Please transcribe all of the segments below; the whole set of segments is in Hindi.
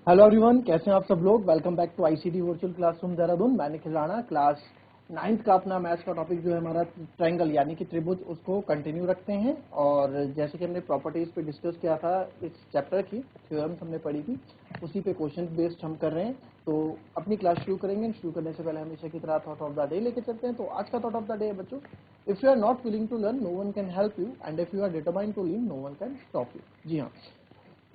हेलो एवरीवन, कैसे हैं आप सब लोग। Welcome back to ICT virtual classroom Dehradun. मैं निखिल राणा, क्लास 9th का अपना मैथ्स का टॉपिक जो है हमारा ट्रायंगल यानी कि त्रिभुज, उसको कंटिन्यू रखते हैं। और जैसे कि हमने प्रॉपर्टीज पे डिस्कस किया था, इस चैप्टर की थ्योरम्स हमने पढ़ी थी, उसी पे क्वेश्चन बेस्ड हम कर रहे हैं। तो अपनी क्लास शुरू करेंगे। शुरू करने से पहले हमेशा की तरह थॉट ऑफ द डे लेके चलते हैं। तो आज का थॉट ऑफ द डे है बच्चों, if you are not willing to learn, no one can help you, and if you are determined to leave, no one can stop you. जी हाँ,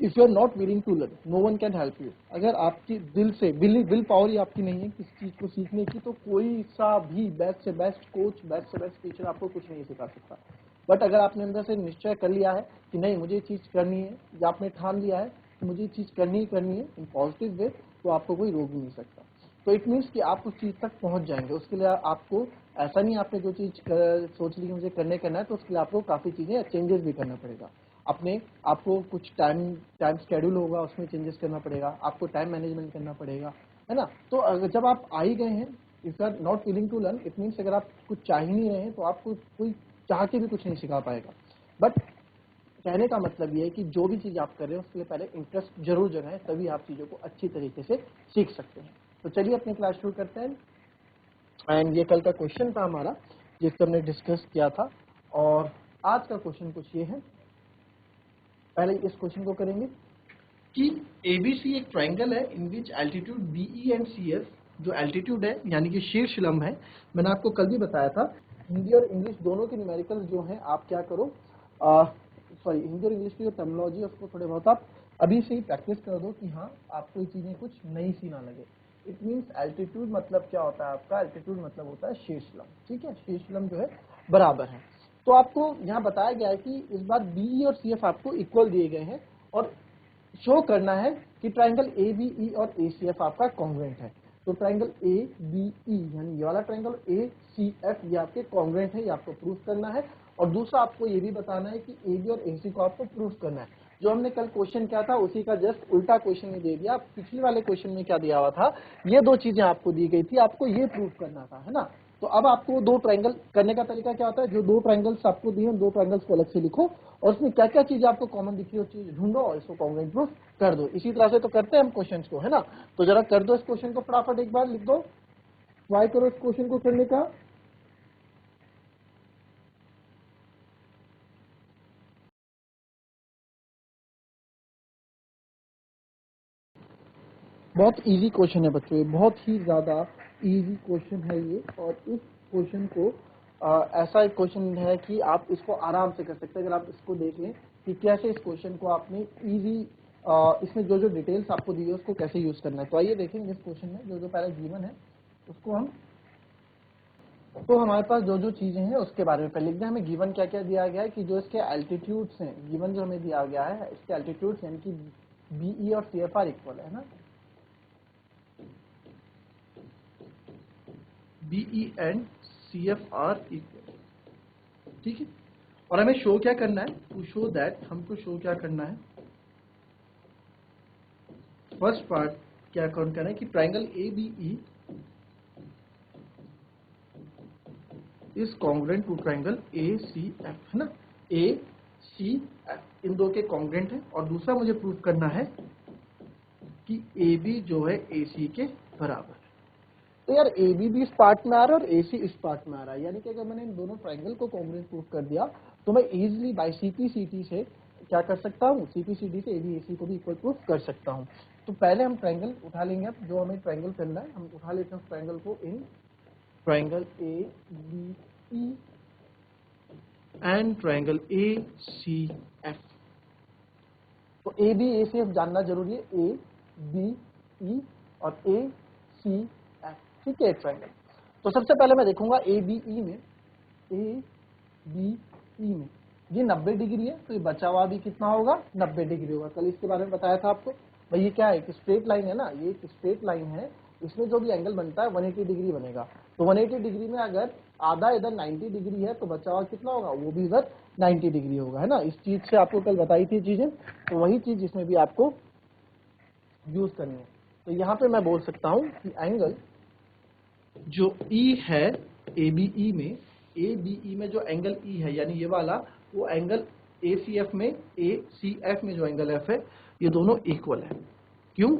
if you are not willing to learn, no one can help you. अगर आपकी दिल से विल पावर ही आपकी नहीं है किसी चीज को सीखने की, तो कोई सा भी बेस्ट से बेस्ट कोच, बेस्ट से बेस्ट टीचर आपको कुछ नहीं सिखा सकता। बट अगर आपने अंदर से निश्चय कर लिया है कि नहीं मुझे ये चीज करनी है, या आपने ठान लिया है कि मुझे ये चीज करनी ही करनी है इन पॉजिटिव वे, तो आपको कोई रोक भी नहीं सकता। तो इट मीन्स कि आप उस चीज तक पहुंच जाएंगे। उसके लिए आपको ऐसा नहीं, आपने जो चीज सोच ली मुझे करना है, तो उसके लिए आपको काफी चीजें चेंजेस भी करना पड़ेगा। अपने आपको कुछ टाइम स्केड्यूल होगा, उसमें चेंजेस करना पड़ेगा, आपको टाइम मैनेजमेंट करना पड़ेगा, है ना। तो अगर जब आप आ ही गए हैं, if you are not willing to learn, it means अगर आप कुछ चाह ही नहीं रहे हैं, तो आपको कोई चाह के भी कुछ नहीं सिखा पाएगा। बट कहने का मतलब ये है कि जो भी चीज आप कर रहे हो उसके लिए पहले इंटरेस्ट जरूर जगाएं, तभी आप चीजों को अच्छी तरीके से सीख सकते हैं। तो चलिए अपनी क्लास शुरू करते हैं। एंड ये कल का क्वेश्चन था हमारा, जिसको हमने डिस्कस किया था। और आज का क्वेश्चन कुछ ये है। पहले इस क्वेश्चन को करेंगे कि ABC एक ट्रायंगल है इन विच एल्टीट्यूड BE एंड CS, जो एल्टीट्यूड है यानी कि शीर्ष लंब है। मैंने आपको कल भी बताया था, हिंदी और इंग्लिश दोनों के न्यूमेरिकल्स जो हैं आप क्या करो, सॉरी हिंदी और इंग्लिश की जो टर्मिनोलॉजी है उसको थोड़े बहुत आप अभी से ही प्रैक्टिस कर दो कि हाँ आपको ये चीज़ें कुछ नई सी ना लगे। इट मीन्स एल्टीट्यूड मतलब क्या होता है आपका, एल्टीट्यूड मतलब होता है शीर्ष लंब। ठीक है, शीर्ष लंब जो है बराबर है। तो आपको यहाँ बताया गया है कि इस बार BE और CF आपको इक्वल दिए गए हैं, और शो करना है कि ट्रायंगल ABE और ACF आपका कॉन्ग्रुएंट है। तो ट्रायंगल ABE यानी ये वाला ट्रायंगल ACF ये आपके कॉन्ग्रुएंट है, ये आपको प्रूफ करना है। और दूसरा आपको ये भी बताना है कि AB और AC को आपको प्रूफ करना है। जो हमने कल क्वेश्चन किया था उसी का जस्ट उल्टा क्वेश्चन में दे दिया। पिछले वाले क्वेश्चन में क्या दिया हुआ था, ये दो चीजें आपको दी गई थी, आपको ये प्रूफ करना था, है ना। तो अब आपको दो ट्रायंगल करने का तरीका क्या होता है, जो दो ट्रायंगल्स आपको दिए हैं, दो ट्रायंगल्स को अलग से लिखो, और उसमें क्या क्या चीज आपको कॉमन दिखी है वो चीज ढूंढो और इसको कॉन्ग्रुएंट प्रूफ कर दो। इसी तरह से तो करते हैं हम क्वेश्चन को, है ना। तो जरा कर दो इस क्वेश्चन को, फटाफट एक बार लिख दो, ट्राई करो इस क्वेश्चन को करने का। बहुत इजी क्वेश्चन है बच्चों, ये बहुत ही ज्यादा इजी क्वेश्चन है ये। और इस क्वेश्चन को ऐसा एक क्वेश्चन है कि आप इसको आराम से कर सकते हैं। अगर आप इसको देख लें कि कैसे इस क्वेश्चन को आपने इजी, इसमें जो जो डिटेल्स आपको दी है उसको कैसे यूज करना है। तो आइए देखेंगे इस क्वेश्चन में जो जो पहले गिवन है उसको हम, तो हमारे पास जो जो चीजें हैं उसके बारे में पहले लिख दें। हमें गिवन क्या क्या दिया गया है कि जो इसके एल्टीट्यूड्स हैं, गिवन जो हमें दिया गया है इसके एल्टीट्यूड्स यानी कि BE और CF आर इक्वल है ना, BE and CF are equal. ठीक है, और हमें शो क्या करना है, टू शो दैट, हमको शो क्या करना है, फर्स्ट पार्ट क्या काउंट करना है कि triangle ABE is congruent to triangle ACF, है ना। ACF इन दो के कॉन्ग्रुएंट है। और दूसरा मुझे प्रूफ करना है कि AB जो है AC के बराबर है। तो यार AB भी इस पार्ट में आ रहा है और AC इस पार्ट में आ रहा है, यानी कि अगर मैंने इन दोनों ट्रायंगल को कॉन्ग्रुएंट प्रूफ कर दिया तो मैं इजीली बाय CP/CD से क्या कर सकता हूँ, CP/CD से AB AC को भी इक्वल प्रूफ कर सकता हूँ। तो पहले हम ट्रायंगल उठा लेंगे, अब जो हमें ट्रायंगल करना है हम उठा लेते हैं उस ट्रायंगल को in triangle ABE and triangle ACF। तो ABACF जानना जरूरी है, ABE और ACF। ठीक है, ट्रायंगल। तो सबसे पहले मैं देखूंगा ABE में, ABE में ये 90 डिग्री है, तो ये बचा हुआ भी कितना होगा, 90 डिग्री होगा। कल इसके बारे में बताया था आपको। भाई ये क्या है, एक स्ट्रेट लाइन है ना, ये एक स्ट्रेट लाइन है, इसमें जो भी एंगल बनता है 180 डिग्री बनेगा। तो 180 डिग्री में अगर आधा इधर 90 डिग्री है तो बचा हुआ कितना होगा, वो भी इधर 90 डिग्री होगा, है ना। इस चीज से आपको कल बताई थी चीजें, तो वही चीज इसमें भी आपको यूज करनी है। तो यहाँ पे मैं बोल सकता हूँ कि एंगल जो E है ABE में, ABE में जो एंगल E है यानी ये वाला, वो एंगल ACF में, ACF में जो एंगल F है, ये दोनों इक्वल है। क्यों?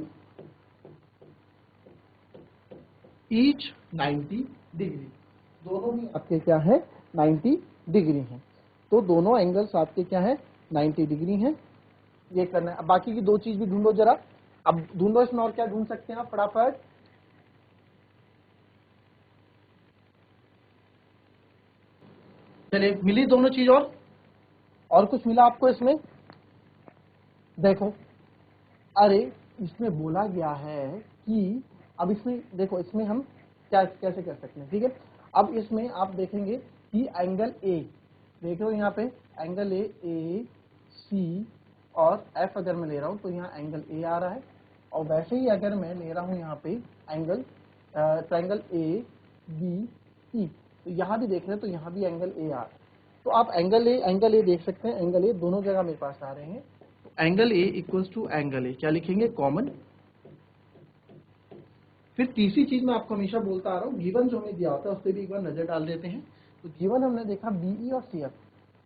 ईच 90 डिग्री, दोनों ही आपके क्या है 90 डिग्री हैं, तो दोनों एंगल्स आपके क्या है 90 डिग्री हैं। ये करना है। अब बाकी की दो चीज भी ढूंढो जरा, अब ढूंढो इसमें और क्या ढूंढ सकते हैं आप फटाफट। चलिए मिली दोनों चीज, और कुछ मिला आपको इसमें? देखो, अरे इसमें बोला गया है कि अब इसमें देखो, इसमें हम क्या कैसे कर सकते हैं, ठीक है। अब इसमें आप देखेंगे कि एंगल ए, देख रहे हो यहाँ पे एंगल ए सी और एफ अगर मैं ले रहा हूँ तो यहाँ एंगल ए आ रहा है, और वैसे ही अगर मैं ले रहा हूँ यहाँ पे angle triangle A B E, तो यहाँ भी देख रहे हैं तो यहाँ भी एंगल ए आ रहा है। तो आप एंगल ए देख सकते हैं, एंगल ए दोनों जगह मेरे पास आ रहे हैं। Angle A equals to angle A क्या लिखेंगे, कॉमन। फिर तीसरी चीज मैं आपको हमेशा बोलता आ रहा हूँ, गिवन जो हमें दिया होता है उस पर भी एक बार नजर डाल देते हैं। तो गिवन हमने देखा बीई और सीएफ।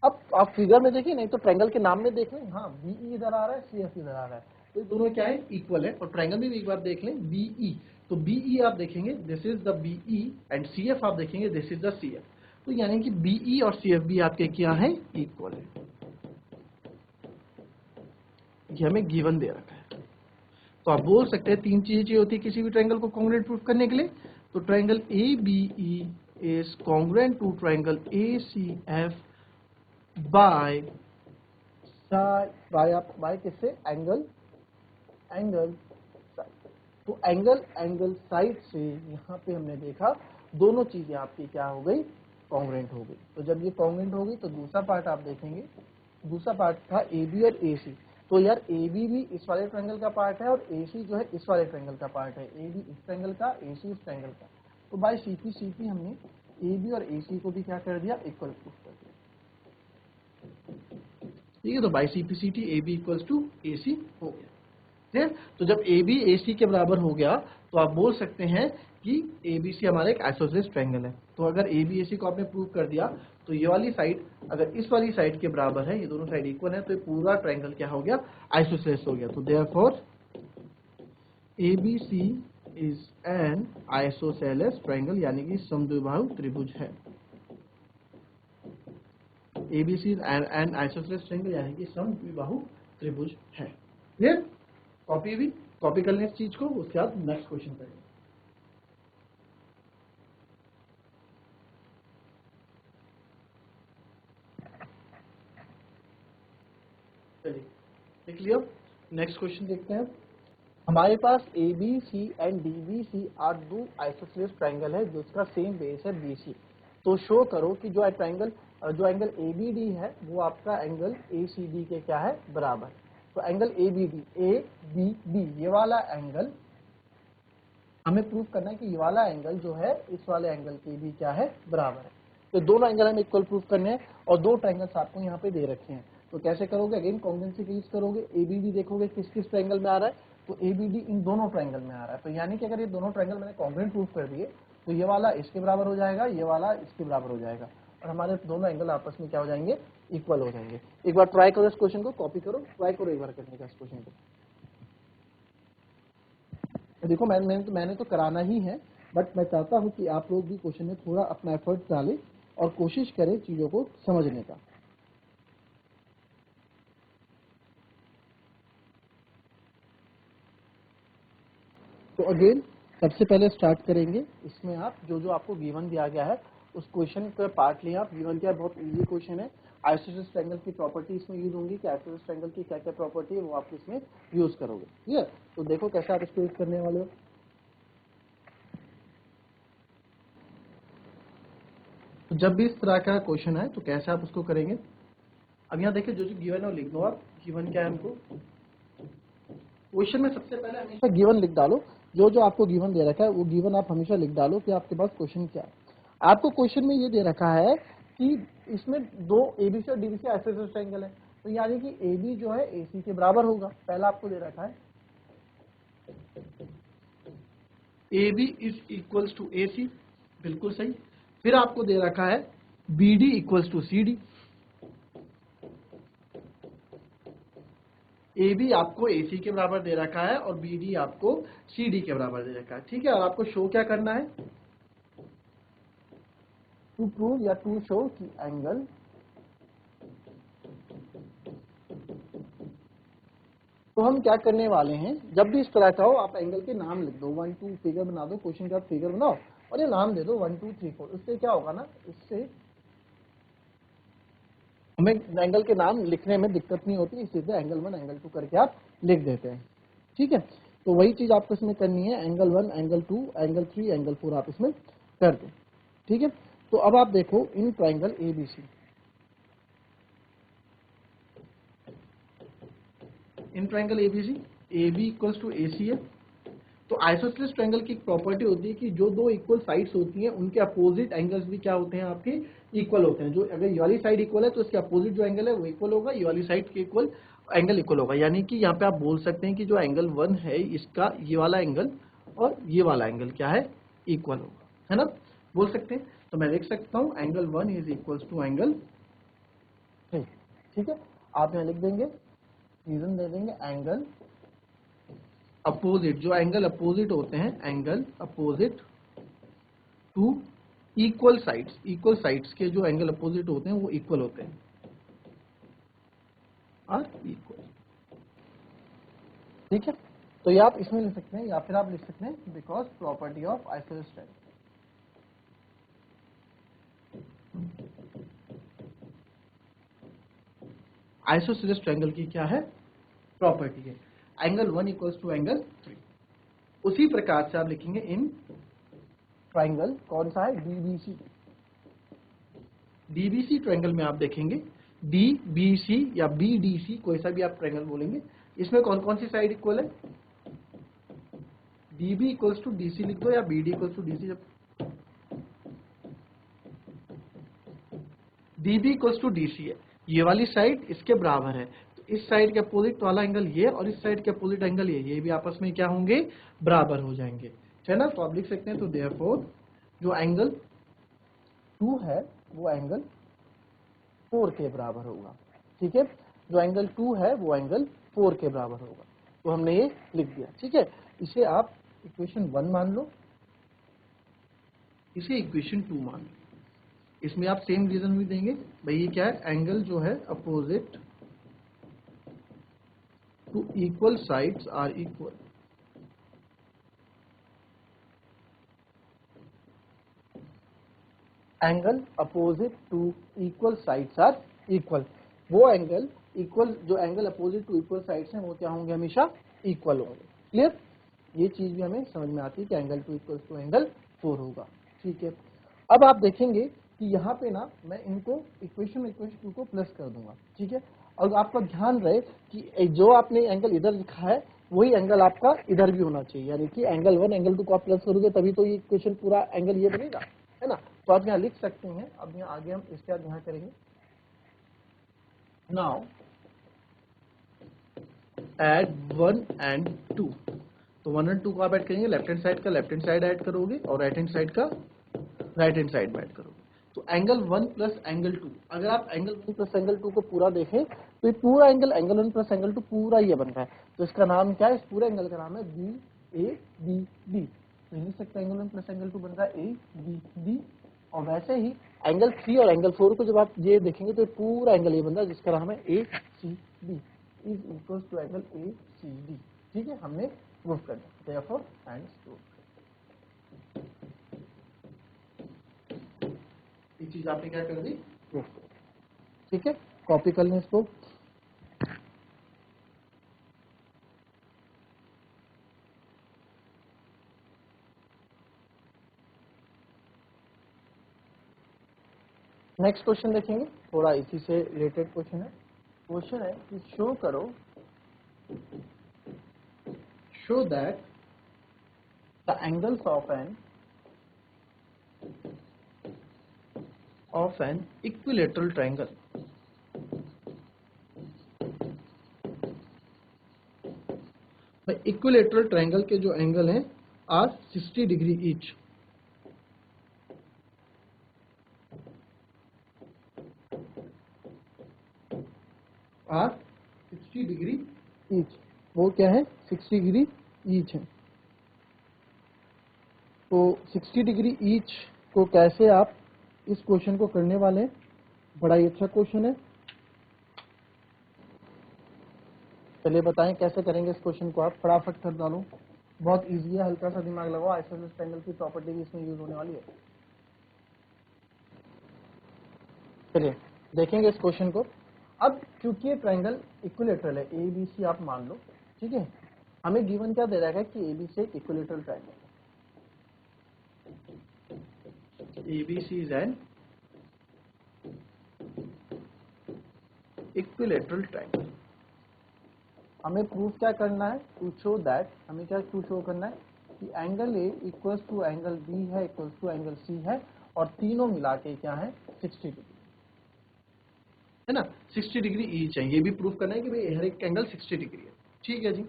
अब आप फिगर में देखिए, नहीं तो ट्रायंगल के नाम में देख लें, हाँ बीई इधर आ रहा है, सीएफ इधर आ रहा है, तो दोनों क्या है इक्वल है। और ट्रायंगल में भी एक बार देख लें बीई, तो बीई आप देखेंगे this is the BE and CF आप देखेंगे दिस इज द सीएफ। तो यानी कि बीई और सीएफ भी आपके क्या है इक्वल है। ये हमें गिवन दे रखा है। तो आप बोल सकते हैं तीन चीजें चाहिए होती है किसी भी ट्रायंगल को कॉन्ग्रुएंट प्रूफ करने के लिए। तो triangle A B E is congruent to triangle A C F by by किससे, एंगल साइड। तो एंगल साइड से यहाँ पे हमने देखा दोनों चीजें आपकी क्या हो गई, कॉन्ग्रुएंट हो गई। तो जब ये कॉन्ग्रुएंट हो गई तो दूसरा पार्ट आप देखेंगे, दूसरा पार्ट था ए बी और ए सी। तो यार ए बी भी इस वाले ट्रायंगल का पार्ट है और ए सी जो है इस वाले ट्रायंगल का पार्ट है, ए बी इस ट्रायंगल का, ए सी इस ट्रायंगल का। तो बाय सीपी हमने ए बी और ए सी को भी क्या कर दिया, इक्वल प्रूफ कर दिया, ठीक है। तो by CP A B equals to A C हो गया, ठीक। तो जब ए बी ए सी के बराबर हो गया तो आप बोल सकते हैं कि ए बी सी हमारा एक आइसोसेलेस ट्रायंगल है। तो अगर ए बी ए सी को आपने प्रूव कर दिया तो ये वाली साइड अगर इस वाली साइड के बराबर है, ये दोनों साइड इक्वल है, तो ये पूरा ट्रायंगल क्या हो गया, आइसोसेलेस हो गया। तो therefore A B C is an isosceles triangle, यानी कि समद्विबाहु त्रिभुज है। A B C an isosceles triangle यानी कि समद्विबाहु त्रिभुज है। क्लियर? कॉपी कर लें इस चीज को, उसके बाद नेक्स्ट क्वेश्चन करेंगे। चलिए देख लिया, नेक्स्ट क्वेश्चन देखते हैं। हमारे पास A B C and D B C are दो आइसोसेलेस ट्रायंगल है जिसका सेम बेस है बी सी। तो शो करो कि जो एंगल ए बी डी है वो आपका एंगल ए सी डी के क्या है, बराबर। तो एंगल ए बी डी ये वाला एंगल हमें प्रूव करना है कि ये वाला एंगल जो है इस वाले एंगल के भी क्या है, बराबर है। तो दोनों एंगल हमें इक्वल प्रूव करने हैं और दो ट्रायंगल्स आपको यहाँ पे दे रखे हैं। तो कैसे करोगे, अगेन कॉन्ग्रुएंसी यूज करोगे, ए बी डी देखोगे किस किस ट्रायंगल में आ रहा है, तो ए बी डी इन दोनों ट्रायंगल में आ रहा है। तो यानी कि अगर ये दोनों ट्रायंगल मैंने कॉन्ग्रुएंट प्रूव कर दिए तो ये वाला इसके बराबर हो जाएगा, ये वाला इसके बराबर हो जाएगा, और हमारे दोनों एंगल आपस में क्या हो जाएंगे, इक्वल हो जाएंगे। एक बार ट्राई करो इस क्वेश्चन को, कॉपी करो, ट्राई करो एक बार करने का इस क्वेश्चन को। देखो मैंने तो कराना ही है, बट मैं चाहता हूं कि आप लोग भी क्वेश्चन में थोड़ा अपना एफर्ट डालें और कोशिश करें चीजों को समझने का। तो अगेन सबसे पहले स्टार्ट करेंगे, इसमें आप जो जो आपको गिवन दिया गया है उस क्वेश्चन का पार्ट लिया। आप गिवन क्या, बहुत इजी क्वेश्चन है। आइसोसेलेस ट्रायंगल की प्रॉपर्टी इसमें यूज होंगी कि आइसोसेलेस ट्रायंगल की क्या क्या प्रॉपर्टी है वो आप इसमें यूज करोगे, ठीक है। तो देखो कैसे आप इसको यूज करने वाले हो। तो जब भी इस तरह का क्वेश्चन है तो कैसे आप उसको करेंगे। अब यहाँ देखिए जो जो गिवन है वो लिख दो आप। गिवन क्या है, हमको क्वेश्चन में सबसे पहले हमेशा गिवन लिख डालो। जो जो आपको गिवन दे रखा है वो गिवन आप हमेशा लिख डालो कि आपके पास क्वेश्चन क्या है। आपको क्वेश्चन में ये दे रखा है कि इसमें दो एबीसी और डीबीसी आइसोसेलेस ट्रायंगल है, तो यानी कि एबी जो है एसी के बराबर होगा। पहला आपको दे रखा है AB is equals to AC, बिल्कुल सही। फिर आपको दे रखा है BD equals to CD, A B आपको ए सी के बराबर दे रखा है और बी डी आपको सी डी के बराबर दे रखा है, ठीक है। और आपको शो क्या करना है, टू प्रूव या टू शो कि एंगल तो हम क्या करने वाले हैं, जब भी इस तरह का हो आप एंगल के नाम लिख दो, 1 2 फिगर बना दो, क्वेश्चन का फिगर बनाओ और ये नाम दे दो 1 2 3 4। इससे क्या होगा ना, इससे हमें एंगल के नाम लिखने में दिक्कत नहीं होती, सीधे एंगल 1 एंगल 2 करके आप लिख देते हैं, ठीक है। तो वही चीज आपको इसमें करनी है, एंगल 1 एंगल 2 एंगल 3 एंगल 4 आप इसमें कर दो, ठीक है। तो अब आप देखो in triangle ABC, in triangle ABC A B equals to A C है। तो आइसोसेलेस ट्रायंगल की एक प्रॉपर्टी होती है कि जो दो इक्वल साइड्स होती हैं उनके अपोजिट एंगल्स भी क्या होते हैं, आपके इक्वल होते हैं। जो अगर ये वाली साइड इक्वल है तो इसके अपोजिट जो एंगल है वो इक्वल होगा, ये वाली साइड के इक्वल एंगल इक्वल होगा। यानी कि यहाँ पे आप बोल सकते हैं कि जो एंगल 1 है इसका ये वाला एंगल और ये वाला एंगल क्या है, इक्वल होगा, है ना, बोल सकते हैं। तो मैं देख सकता हूँ angle 1 is equal to angle 3, ठीक है। आप यहाँ लिख देंगे, रीजन दे देंगे, एंगल अपोजिट, जो एंगल अपोजिट होते हैं, angle opposite to equal sides के जो एंगल अपोजिट होते हैं वो इक्वल होते हैं, आर इक्वल, ठीक है। तो ये आप इसमें लिख सकते हैं या फिर आप लिख सकते हैं because property of isosceles triangle. Isosceles triangle की क्या है, प्रॉपर्टी है, एंगल 1 इक्वल्स टू एंगल 3। उसी प्रकार से आप लिखेंगे इन ट्रायंगल, कौन सा है, डीबीसी। डीबीसी ट्रायंगल में आप देखेंगे डीबीसी या बीडीसी, कोई सा भी आप ट्रायंगल बोलेंगे, इसमें कौन कौन सी साइड इक्वल है, डीबी इक्वल्स टू डीसी लिख दो या बीडी इक्वल्स टू डीसी। जब डीबी इक्वल्स टू डीसी है, ये वाली साइड इसके बराबर है, तो इस साइड के अपोजिट वाला एंगल ये और इस साइड के अपोजिट एंगल ये भी आपस में क्या होंगे, बराबर हो जाएंगे, है ना। तो आप लिख सकते हैं, तो देयरफॉर जो एंगल 2 है वो एंगल 4 के बराबर होगा, ठीक है। जो एंगल 2 है वो एंगल 4 के बराबर होगा। तो हमने ये लिख दिया, ठीक है। इसे आप इक्वेशन 1 मान लो, इसे इक्वेशन 2 मान लो। इसमें आप सेम रीजन भी देंगे, भाई ये क्या है, एंगल जो है opposite to equal sides are equal, angle opposite to equal sides are equal. वो एंगल इक्वल, जो angle opposite to equal sides हैं वो क्या होंगे, हमेशा इक्वल होंगे। क्लियर, ये चीज भी हमें समझ में आती है कि एंगल 2 इक्वल टू एंगल 4 होगा, ठीक है। अब आप देखेंगे कि यहाँ पे ना मैं इनको इक्वेशन 2 को प्लस कर दूंगा, ठीक है। और आपका ध्यान रहे कि जो आपने एंगल इधर लिखा है वही एंगल आपका इधर भी होना चाहिए, यानी कि एंगल 1 एंगल 2 को आप प्लस करोगे तभी तो ये इक्वेशन पूरा एंगल ये बनेगा, है ना। तो आप यहाँ लिख सकते हैं। अब यहाँ आगे हम इसके बाद यहाँ करेंगे, नाउ एड 1 एंड 2। तो 1 एंड 2 को आप ऐड करेंगे, लेफ्ट हैंड साइड का लेफ्ट हैंड साइड ऐड करोगे और राइट हैंड साइड का राइट हैंड साइड में ऐड करोगे। तो एंगल 1 प्लस एंगल 2, अगर आप एंगल 1 प्लस एंगल 2 को पूरा देखें तो ये पूरा एंगल 1 प्लस एंगल 2 पूरा ये बन रहा है। तो इसका नाम क्या है, इस पूरे एंगल का नाम है बी ए बी डी। तो लिख सकते हैं एंगल 1 प्लस एंगल 2 बन रहा है ए बी डी। और वैसे ही एंगल 3 और एंगल 4 को जब आप ये देखेंगे तो पूरा एंगल ये बन रहा है जिसका नाम है A C D is equal to angle A C D, ठीक है। हमने प्रूव कर दिया, देयरफॉर एंड प्रूव। ये चीज आपने क्या कर दी, प्रूफ, ठीक है। कॉपी कर लें इसको। नेक्स्ट क्वेश्चन देखेंगे, थोड़ा इसी से रिलेटेड क्वेश्चन है। क्वेश्चन है कि शो करो, show that the angles of an equilateral triangle, equilateral triangle के जो एंगल हैं are 60 degree each, are 60 degree each, वो क्या है 60 डिग्री ईच है। तो 60 डिग्री ईच को कैसे आप इस क्वेश्चन को करने वाले हैं, बड़ा ही अच्छा क्वेश्चन है। चलिए बताएं कैसे करेंगे इस क्वेश्चन को, आप फटाफट कर डालो, बहुत इजी है, हल्का सा दिमाग लगाओ, आइसोसेलेस ट्रायंगल की प्रॉपर्टी भी इसमें यूज होने वाली है। चलिए देखेंगे इस क्वेश्चन को। अब क्योंकि ये ट्रायंगल इक्विलेटरल है, ए बी सी आप मान लो, ठीक है, हमें गिवन क्या दे रहा है कि ए बी सी एक equilateral triangle, ABC is an equilateral triangle। हमें प्रूफ क्या करना है, टू शो दैट, हमें क्या टू शो करना है कि angle A equals to angle B है इक्वल्स टू एंगल सी है, और तीनों मिला के क्या है 60 डिग्री है ना, 60 डिग्री ईच है। ये भी प्रूफ करना है कि भाई हर एक एंगल 60 डिग्री है, ठीक है जी।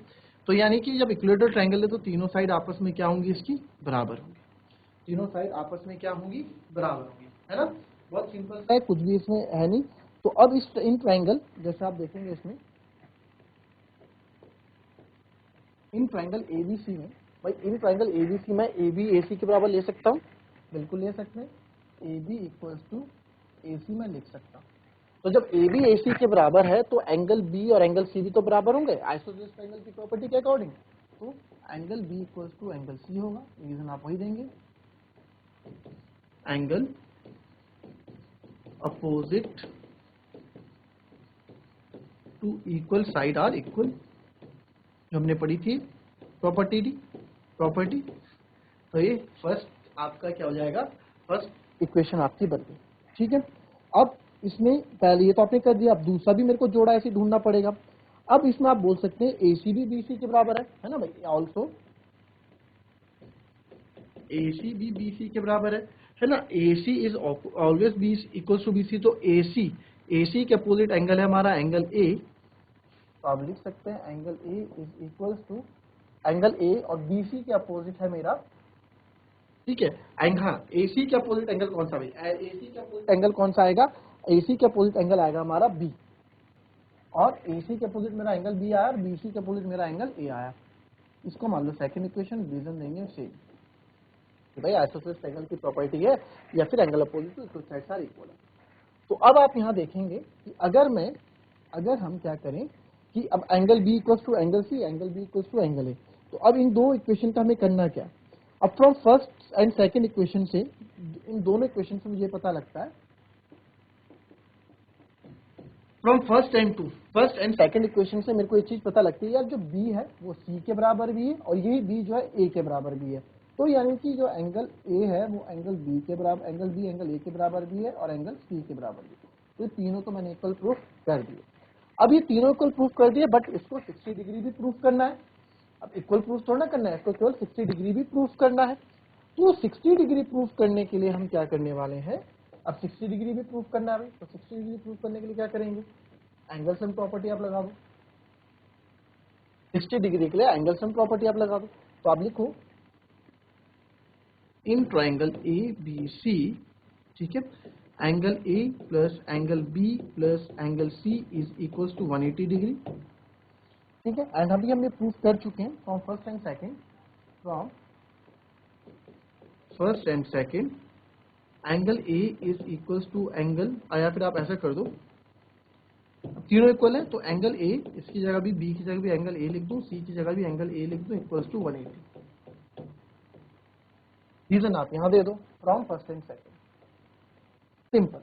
तो यानी कि जब इक्विलेटरल ट्रायंगल है तो तीनों साइड आपस में क्या होंगी, इसकी बराबर होंगी, तीनों साइड आपस में क्या होंगी, बराबर होंगी, है ना। बहुत सिंपल है, कुछ भी इसमें है नहीं। तो अब इस इन ट्रायंगल, जैसे आप देखेंगे इसमें इन ट्रायंगल एबीसी में, भाई इन ट्रायंगल एबीसी में ए बी ए सी के बराबर ले सकता हूँ, बिल्कुल ले सकते हैं, ए बी इक्वल्स टू ए सी में लिख सकता हूँ। तो जब ए बी ए सी के बराबर है तो एंगल बी और एंगल सी भी तो बराबर होंगे आइसोसेलेस ट्रायंगल की प्रॉपर्टी के अकॉर्डिंग। तो angle B equals to angle C होगा, रीजन आप वही देंगे, angle opposite to equal side are equal, जो हमने पढ़ी थी प्रॉपर्टी। तो ये फर्स्ट आपका क्या हो जाएगा, फर्स्ट इक्वेशन आपकी बन गई, ठीक है। अब इसमें पहले ये तो आपने कर दिया, अब दूसरा भी मेरे को जोड़ा ऐसे ढूंढना पड़ेगा। अब इसमें आप बोल सकते हैं ए सी भी बी सी के बराबर है ना भाई, ऑल्सो ए सी भी बी सी के बराबर है ना। A C is always B equals to B C, तो ए सी के अपोजिट एंगल है हमारा एंगल ए, तो आप लिख सकते हैं angle A is equals to angle A, और बी सी के अपोजिट है मेरा, ठीक है, हाँ, ए सी के अपोजिट एंगल कौन सा भाई, ए सी के अपोजिट एंगल कौन सा आएगा, ए सी के अपोजिट एंगल आएगा हमारा बी, और ए सी के अपोजिट मेरा एंगल बी आया और बी सी के अपोजिट मेरा एंगल ए आया। इसको मान लो सेकंड इक्वेशन, रीजन देंगे सेम कि भाई आइसोसेलेस ट्रायंगल की प्रॉपर्टी है या फिर angle opposite to equal sides are equal है। तो अब आप यहाँ देखेंगे कि अगर हम क्या करें कि अब angle B equals to angle C, angle B equals to angle A, तो अब इन दो इक्वेशन का हमें करना क्या, अब from first and second equation से, इन दोनों इक्वेशन से मुझे पता लगता है, from first and second equation से मेरे को एक चीज पता लगती है यार, जो बी है वो सी के बराबर भी है और यही बी जो है ए के बराबर भी है। तो यानी कि जो एंगल ए है वो एंगल बी के बराबर, एंगल बी एंगल ए के बराबर भी है और एंगल सी के बराबर भी है। तो तीनों तो मैंने इक्वल प्रूफ कर दिए। अब ये तीनों इक्वल प्रूफ कर दिए, बट इसको 60 डिग्री भी प्रूफ करना है। अब इक्वल प्रूफ थोड़ा ना करना है, इसको केवल 60 डिग्री भी प्रूफ करना है। तो 60 डिग्री प्रूफ करने के लिए हम क्या करने वाले हैं, अब 60 डिग्री भी प्रूफ करना है, तो 60 डिग्री प्रूफ करने के लिए क्या करेंगे, एंगल सम प्रॉपर्टी आप लगा दो। 60 डिग्री के लिए एंगल सम प्रॉपर्टी आप लगा दो। तो आप लिखो in triangle A B C, ठीक है, angle A plus angle B plus angle C is equals to 180 degree, ठीक है। एंड अभी हम ये प्रूफ कर चुके हैं from first and second, angle A is equals to angle, या फिर आप ऐसा कर दो, तीनों इक्वल है तो एंगल ए, इसकी जगह भी बी की जगह भी एंगल ए लिख दूं, सी की जगह भी एंगल ए लिख दूं, इक्वल्स टू 180। रीजन आप यहां दे दो from first and second, simple.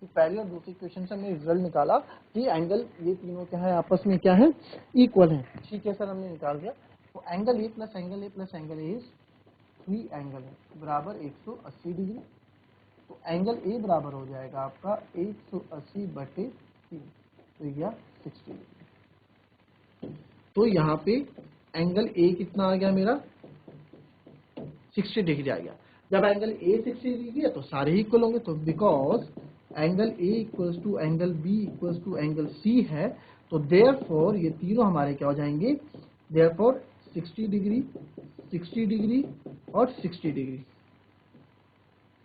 तो पहली और दूसरी क्वेश्चन से हमने रिजल्ट निकाला कि एंगल ये तीनों क्या है, आपस में क्या है, इक्वल है, ठीक है सर, हमने निकाल दिया। तो angle A plus angle A plus angle A is 3 angle है बराबर 180 डिग्री। तो एंगल ए बराबर हो जाएगा आपका 180/3, तो यह 60 डिग्री। तो यहाँ पे एंगल ए कितना आ गया मेरा, 60 डिग्री आ गया। जब एंगल ए 60 डिग्री है तो सारे ही इक्वल होंगे, तो because angle A equals to angle B equals to angle C है, तो देयरफॉर ये तीनों हमारे क्या हो जाएंगे, देयरफॉर 60 डिग्री, 60 डिग्री और 60 डिग्री।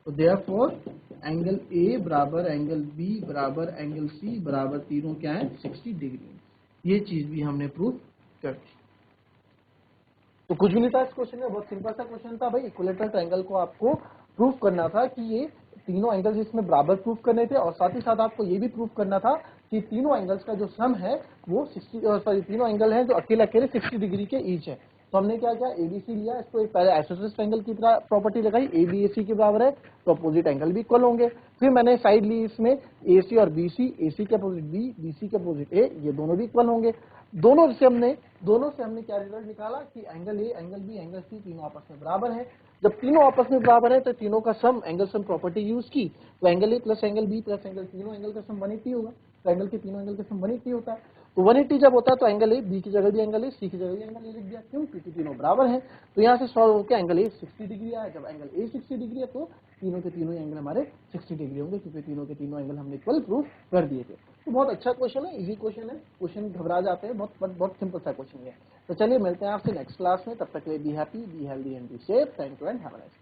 तो देयरफॉर एंगल ए बराबर एंगल बी बराबर एंगल सी बराबर तीनों क्या है 60 डिग्री। ये चीज भी हमने प्रूफ Good. तो कुछ भी नहीं था इस क्वेश्चन में, बहुत सिंपल सा क्वेश्चन था भाई। इक्विलेटरल ट्रायंगल को आपको प्रूफ करना था कि ये तीनों एंगल्स इसमें बराबर प्रूफ करने थे, और साथ ही साथ आपको ये भी प्रूफ करना था कि तीनों एंगल्स का जो सम है वो 60, तीनों एंगल हैं जो अकेले अकेले 60 डिग्री के ईच है। तो हमने क्या किया, एबीसी लिया, इसको एक पहले आइसोसेलेस ट्रायंगल की तरह प्रॉपर्टी लगाई, एबीएसी के बराबर है तो अपोजिट एंगल भी इक्वल होंगे। फिर मैंने साइड ली इसमें एसी और बीसी, एसी के अपोजिट बी, बीसी के अपोजिट ए, ये दोनों भी इक्वल होंगे। दोनों से हमने क्या रिजल्ट निकाला कि angle A, angle B, angle C तीनों आपस में बराबर है। जब तीनों आपस में बराबर है तो तीनों का sum, angle sum property use की, तो angle A plus angle B plus angle, तीनों एंगल का सम 180 होगा। तो एंगल के तीनों एंगल का सम 180 होता है। तो 180 जब होता है तो एंगल ए, बी की जगह भी एंगल ए, सी की जगह भी एंगल ए लिख दिया। क्यों? क्योंकि तीनों बराबर हैं। तो यहाँ से सॉल्व होकर एंगल ए 60 डिग्री आया। जब एंगल ए 60 डिग्री है तो तीनों के तीनों एंगल हमारे 60 डिग्री होंगे, क्योंकि तीनों के तीनों एंगल हमने इक्वल प्रूफ कर दिए थे। तो बहुत अच्छा क्वेश्चन है, इजी क्वेश्चन है, क्वेश्चन घबरा जाते हैं, बहुत सिंपल सा क्वेश्चन है। तो चलिए मिलते हैं आपसे नेक्स्ट क्लास में, तब तक के लिए be happy, be healthy and be safe. Thank you and have a nice day.